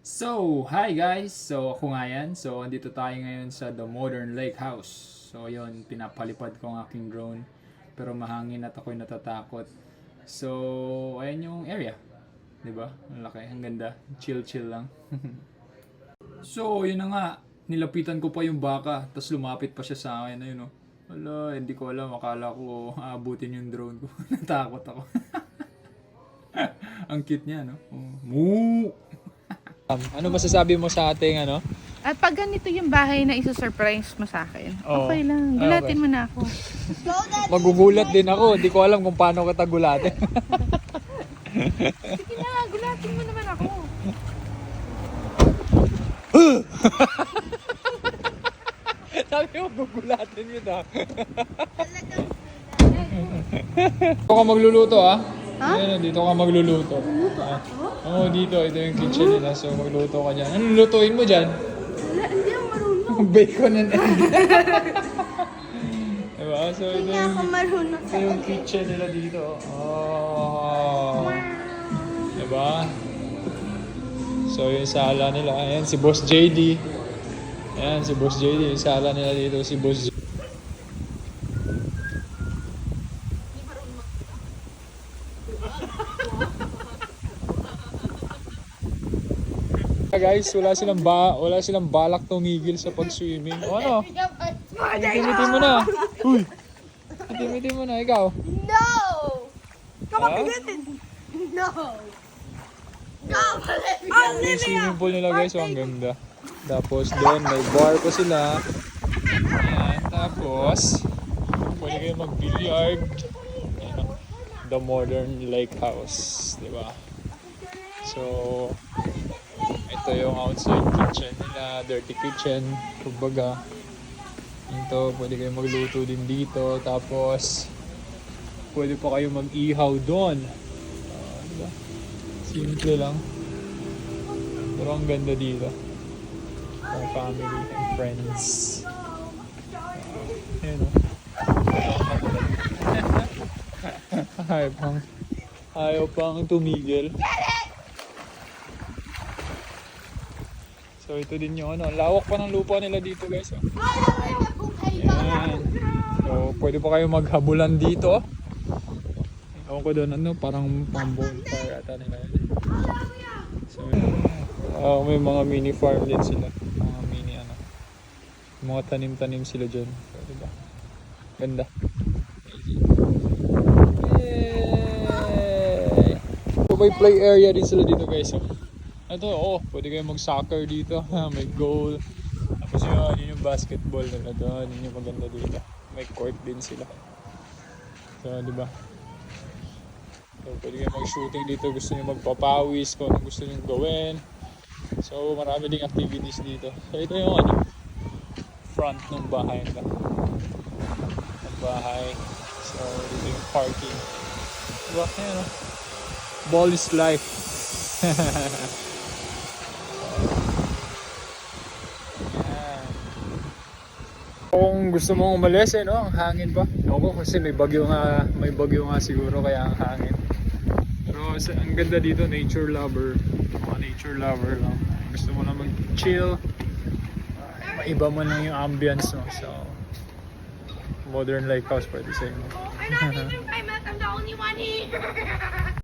So, hi guys! So, ako nga yan. So, andito tayo ngayon sa The Modern Lake House. So, yun, pinapalipad ko ang aking drone. Pero mahangin at ako'y natatakot. So, ayan yung area. 'Di ba? Ang laki, ang ganda. Chill-chill lang. So, yun na nga. Nilapitan ko pa yung baka. Tapos lumapit pa siya sa akin. Ayun o. Wala, hindi ko alam. Akala ko aabutin yung drone ko. Natakot ako. Ang cute niya, no? Moo! Ano masasabi mo sa ating ano? At pag ganito yung bahay na isa-surprise mo sa akin, Oo. okay lang. Gulatin Okay. mo na ako. Magugulat din ako. Hindi ko alam kung paano kita gulatin. Sige na, gulatin mo naman ako. Sabi mo, gugulatin yun ah. Dito ka magluluto ah. Ha? Ayan, dito ka magluluto. Oo, dito. Ito yung kitchen nila. So, magluto ka dyan. Anong lutuin mo dyan? Wala, hindi ako marunong. Bacon and egg. Diba? So, ito Hindi ako yung, marunong ito yung kitchen nila dito. Oh. Diba? So, yung sala nila. Ayan, si Boss JD. Ayan, si Boss JD. Yung sala nila dito, si Boss JD. Guys, wala silang balak tumigil sa pag-swimming. O ano? Itimitin mo na. Uy. Itimitin mo na ikaw. No! Kapapigitin. No! No! Yung swimming pool nila guys, ang ganda. Tapos doon may bar pa sila. Ayan, tapos pwede kayo mag-billiard. Ayan, The Modern Lake House, di ba? So, ito yung outside kitchen nila, dirty kitchen, kumbaga. Ito, pwede kayo magluto din dito. Tapos, pwede pa kayo mag-ihaw doon. Diba? Simple lang. Pero ang ganda dito. For family and friends. Ayan o. Ayaw pang tumigil. So ito din yung ano, lawak pa ng lupa nila dito guys. Oh. Ayan. So pwede pa kayo maghabulan dito. Ewan ko doon ano, parang pang bonfire ata nila yun. So may mga mini farm din sila. Mga mini ano. Mga tanim-tanim sila dyan. So, diba? Ganda. Yay! So may play area din sila dito guys. Oh. Ito, pwede kayo mag-soccer dito. May goal. Tapos yun yung basketball nila doon. Yun yung maganda dito. May court din sila. So, di ba? So, pwede kayo mag-shooting dito. Gusto nyo magpapawis kung anong gusto nyo gawin. So, marami ding activities dito. So, ito yung ano, front ng bahay nila. Ng bahay. So, dito yung parking. Diba? Ayan, oh. Ball is life. Kung gusto mong umalis no, ang hangin pa. Ako kasi may bagyo nga siguro kaya ang hangin. Pero ang ganda dito, nature lover. Mga nature lover lang. Gusto mo na mag-chill. Maiba mo lang yung ambience no. So Modern Lake House pwede sa inyo. I'm not even famous, I'm the only one here!